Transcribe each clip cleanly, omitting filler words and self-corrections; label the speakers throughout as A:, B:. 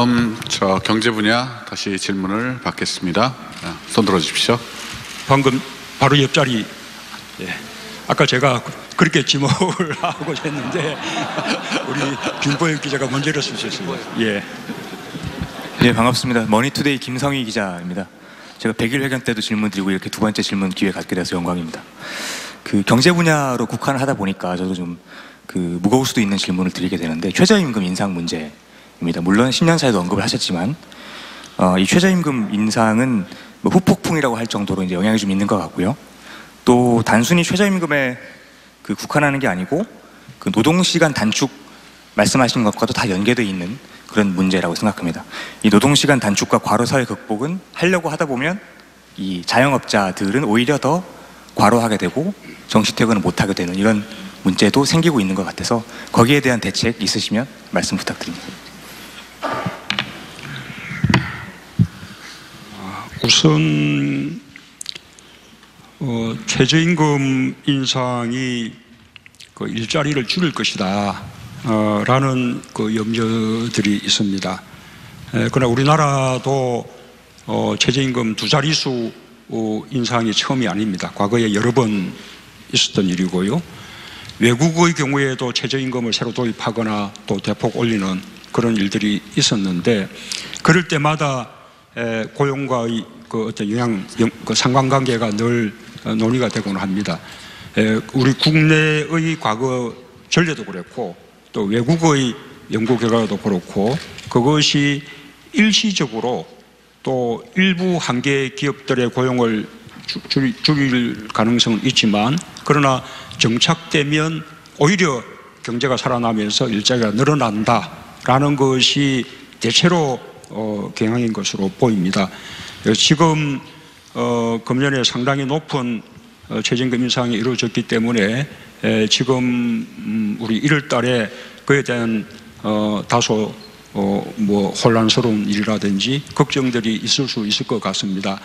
A: 다음 경제 분야 다시 질문을 받겠습니다. 손 들어주십시오.
B: 방금 바로 옆자리. 예. 아까 제가 그렇게 지목을 하고 했는데 우리 김보영 기자가 먼저 일어서셨습니다. 예.
C: 네, 반갑습니다. 머니투데이 김성희 기자입니다. 제가 100일 회견 때도 질문 드리고 이렇게 두 번째 질문 기회 갖게 돼서 영광입니다. 그 경제 분야로 국한을 하다 보니까 저도 좀 무거울 수도 있는 질문을 드리게 되는데, 최저임금 인상 문제입니다. 물론 10년 사이도 언급을 하셨지만 이 최저임금 인상은 뭐 후폭풍이라고 할 정도로 이제 영향이 좀 있는 것 같고요. 또 단순히 최저임금에 국한하는 게 아니고 노동시간 단축 말씀하신 것과도 다 연계되어 있는 그런 문제라고 생각합니다. 이 노동시간 단축과 과로사회 극복은 하려고 하다 보면 이 자영업자들은 오히려 더 과로하게 되고 정시퇴근을 못하게 되는 이런 문제도 생기고 있는 것 같아서 거기에 대한 대책 있으시면 말씀 부탁드립니다.
B: 우선 최저임금 인상이 일자리를 줄일 것이다 라는 염려들이 있습니다. 그러나 우리나라도 최저임금 두 자릿수 인상이 처음이 아닙니다. 과거에 여러 번 있었던 일이고요. 외국의 경우에도 최저임금을 새로 도입하거나 또 대폭 올리는 그런 일들이 있었는데, 그럴 때마다 고용과의 어떤 상관관계가 늘 논의가 되곤 합니다. 우리 국내의 과거 전례도 그렇고 또 외국의 연구 결과도 그렇고, 그것이 일시적으로 또 일부 한계 기업들의 고용을 줄일 가능성은 있지만, 그러나 정착되면 오히려 경제가 살아나면서 일자리가 늘어난다라는 것이 대체로 경향인 것으로 보입니다. 지금 금년에 상당히 높은 최저임금 인상이 이루어졌기 때문에 지금 우리 1월 달에 그에 대한 다소 혼란스러운 일이라든지 걱정들이 있을 수 있을 것 같습니다.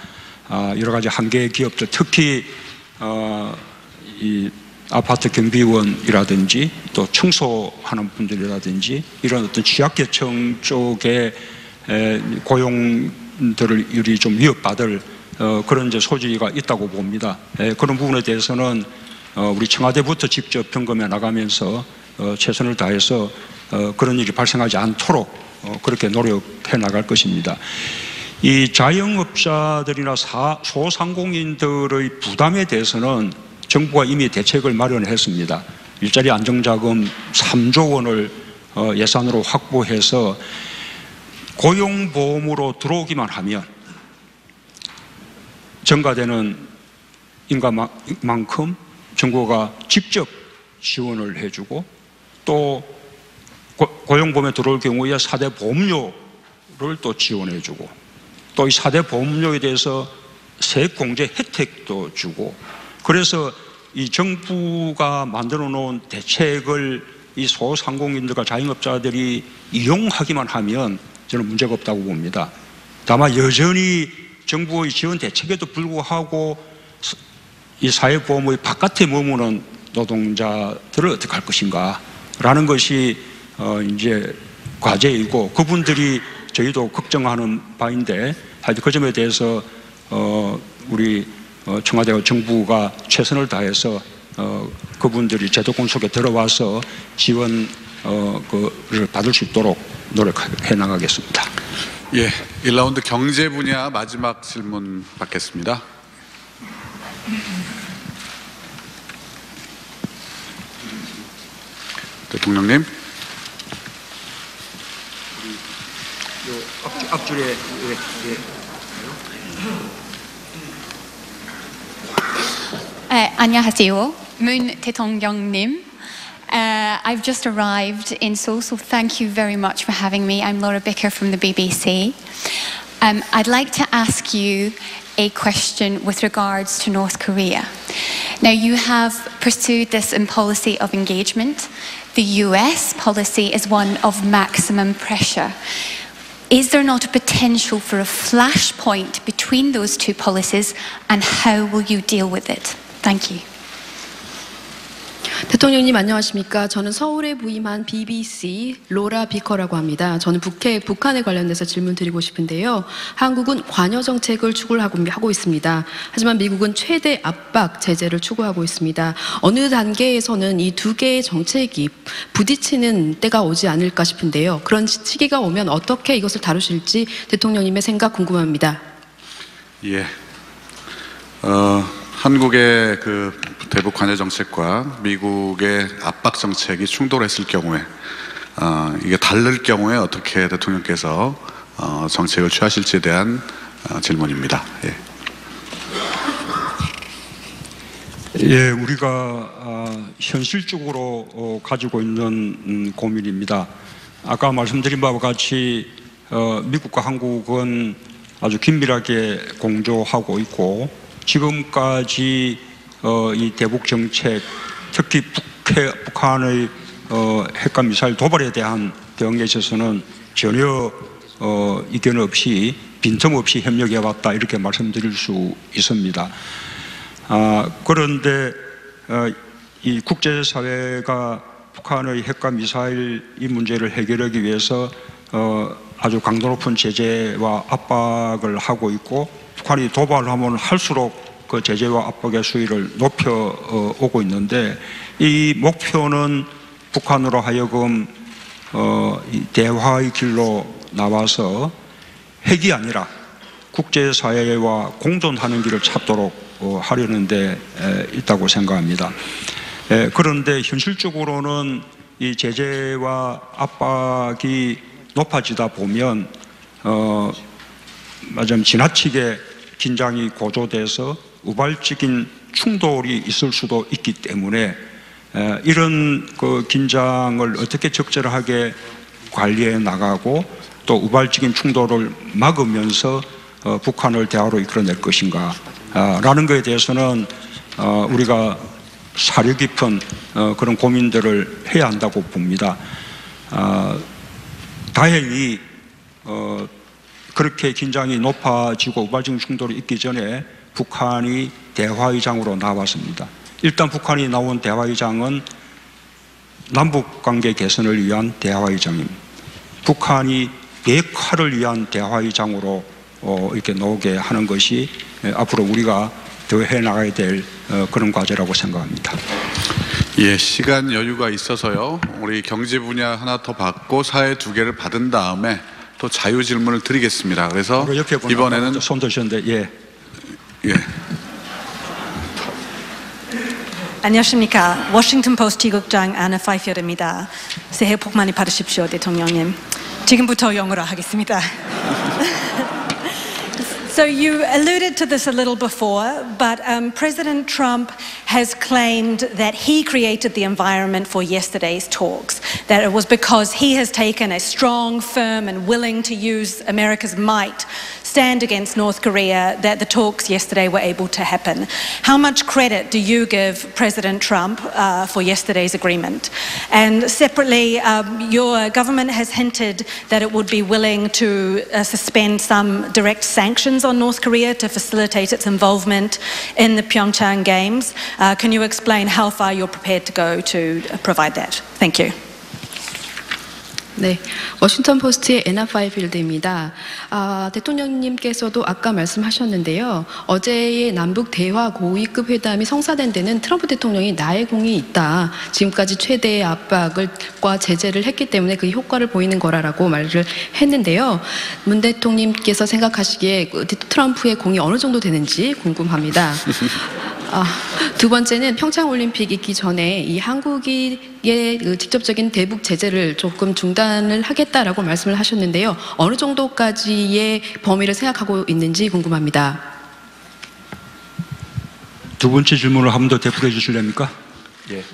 B: 여러 가지 한계 기업들, 특히 이 아파트 경비원이라든지 또 청소하는 분들이라든지 이런 어떤 취약계층 쪽에 고용들을 좀 위협받을 그런 이제 소지가 있다고 봅니다. 그런 부분에 대해서는 우리 청와대부터 직접 점검해 나가면서 최선을 다해서 그런 일이 발생하지 않도록 그렇게 노력해 나갈 것입니다. 이 자영업자들이나 소상공인들의 부담에 대해서는 정부가 이미 대책을 마련했습니다. 일자리 안정자금 3조 원을 예산으로 확보해서 고용보험으로 들어오기만 하면 증가되는 인가만큼 정부가 직접 지원을 해주고, 또 고용보험에 들어올 경우에 4대 보험료를 또 지원해주고, 또 이 4대 보험료에 대해서 세액공제 혜택도 주고, 그래서 이 정부가 만들어 놓은 대책을 이 소상공인들과 자영업자들이 이용하기만 하면 저는 문제가 없다고 봅니다. 다만 여전히 정부의 지원 대책에도 불구하고 이 사회보험의 바깥에 머무는 노동자들을 어떻게 할 것인가 라는 것이 이제 과제이고, 그분들이 저희도 걱정하는 바인데, 하여튼 그 점에 대해서 우리 청와대와 정부가 최선을 다해서 그분들이 제도권 속에 들어와서 지원을 받을 수 있도록 노력해 나가겠습니다.
A: 예, 1라운드 경제 분야 마지막 질문 받겠습니다. 대통령님.
B: 앞줄에
D: 안녕하세요. Moon 대통령님. I've just arrived in Seoul, so thank you very much for having me. I'm Laura Bicker from the BBC. I'd like to ask you a question with regards to North Korea. Now, you have pursued this in policy of engagement. The US policy is one of maximum pressure. Is there not a potential for a flashpoint between those two policies, and how will you deal with it? Thank you.
E: 대통령님 안녕하십니까? 저는 서울에 부임한 BBC 로라 비커라고 합니다. 저는 북한에 관련돼서 질문 드리고 싶은데요. 한국은 관여 정책을 추구하고 있습니다. 하지만 미국은 최대 압박 제재를 추구하고 있습니다. 어느 단계에서는 이 두 개의 정책이 부딪히는 때가 오지 않을까 싶은데요. 그런 시기가 오면 어떻게 이것을 다루실지 대통령님의 생각 궁금합니다.
A: 예. 한국의 그 대북 관여 정책과 미국의 압박 정책이 충돌했을 경우에 이게 다를 경우에 어떻게 대통령께서 정책을 취하실지에 대한 질문입니다. 예.
B: 예, 우리가 현실적으로 가지고 있는 고민입니다. 아까 말씀드린 바와 같이 미국과 한국은 아주 긴밀하게 공조하고 있고 지금까지 이 대북 정책, 특히 북한의 핵과 미사일 도발에 대한 대응에 있어서는 전혀 이견 없이 빈틈없이 협력해왔다 이렇게 말씀드릴 수 있습니다. 그런데 이 국제사회가 북한의 핵과 미사일 이 문제를 해결하기 위해서 아주 강도 높은 제재와 압박을 하고 있고 북한이 도발하면 할수록 그 제재와 압박의 수위를 높여오고 있는데 이 목표는 북한으로 하여금 이 대화의 길로 나와서 핵이 아니라 국제사회와 공존하는 길을 찾도록 하려는 데 있다고 생각합니다. 그런데 현실적으로는 이 제재와 압박이 높아지다 보면 마침 지나치게 긴장이 고조돼서 우발적인 충돌이 있을 수도 있기 때문에 이런 그 긴장을 어떻게 적절하게 관리해 나가고 또 우발적인 충돌을 막으면서 북한을 대화로 이끌어낼 것인가 라는 것에 대해서는 우리가 사려 깊은 그런 고민들을 해야 한다고 봅니다. 다행히 그렇게 긴장이 높아지고 우발적인 충돌이 있기 전에 북한이 대화의장으로 나왔습니다. 일단 북한이 나온 대화의장은 남북관계 개선을 위한 대화의장입니다. 북한이 비핵화를 위한 대화의장으로 이렇게 나오게 하는 것이 앞으로 우리가 더 해나가야 될 그런 과제라고 생각합니다.
A: 예, 시간 여유가 있어서요. 우리 경제 분야 하나 더 받고 사회 두 개를 받은 다음에 또 자유 질문을 드리겠습니다. 그래서 이번에는
B: 손 드셨는데 예.
A: 예.
F: 안녕하십니까. 워싱턴 포스트 지국장 아나 파이필드입니다. 새해 복 많이 받으십시오, 대통령님. 지금부터 영어로 하겠습니다. So you alluded to this a little before, but President Trump has claimed that he created the environment for yesterday's talks, that it was because he has taken a strong, firm and willing to use America's might stand against North Korea that the talks yesterday were able to happen. How much credit do you give President Trump for yesterday's agreement? And separately, your government has hinted that it would be willing to suspend some direct sanctions on North Korea to facilitate its involvement in the Pyeongchang Games. Can you explain how far you're prepared to go to provide that? Thank you.
E: 네, 워싱턴 포스트의 애나 파이필드입니다. 대통령님께서도 아까 말씀하셨는데요. 어제의 남북 대화 고위급 회담이 성사된 데는 트럼프 대통령이 나의 공이 있다. 지금까지 최대의 압박과 제재를 했기 때문에 그 효과를 보이는 거라고 말을 했는데요. 문 대통령님께서 생각하시기에 트럼프의 공이 어느 정도 되는지 궁금합니다. 두 번째는 평창 올림픽 있기 전에 이 한국의 직접적인 대북 제재를 조금 중단을 하겠다라고 말씀을 하셨는데요. 어느 정도까지의 범위를 생각하고 있는지 궁금합니다.
B: 두 번째 질문을 한 번 더 되풀이해 주실랍니까? 예.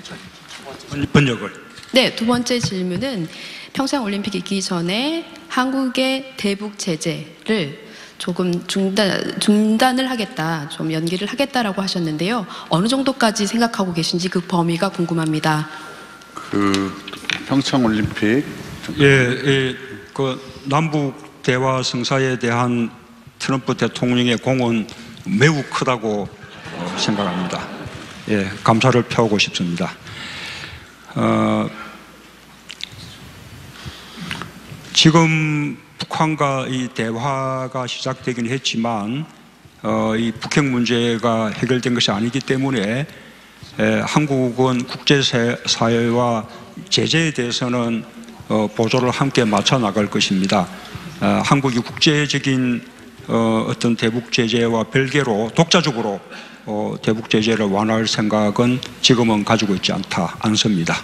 B: 번역을.
E: 네, 두 번째 질문은 평창 올림픽 있기 전에 한국의 대북 제재를 조금 중단을 하겠다, 좀 연기를 하겠다라고 하셨는데요. 어느 정도까지 생각하고 계신지 그 범위가 궁금합니다.
A: 그 평창 올림픽
B: 그 남북 대화 성사에 대한 트럼프 대통령의 공은 매우 크다고 생각합니다. 예, 감사를 표하고 싶습니다. 지금 북한과 이 대화가 시작되긴 했지만 이 북핵 문제가 해결된 것이 아니기 때문에 한국은 국제사회와 제재에 대해서는 보조를 함께 맞춰 나갈 것입니다. 한국이 국제적인 어떤 대북 제재와 별개로 독자적으로 대북 제재를 완화할 생각은 지금은 가지고 있지 않습니다.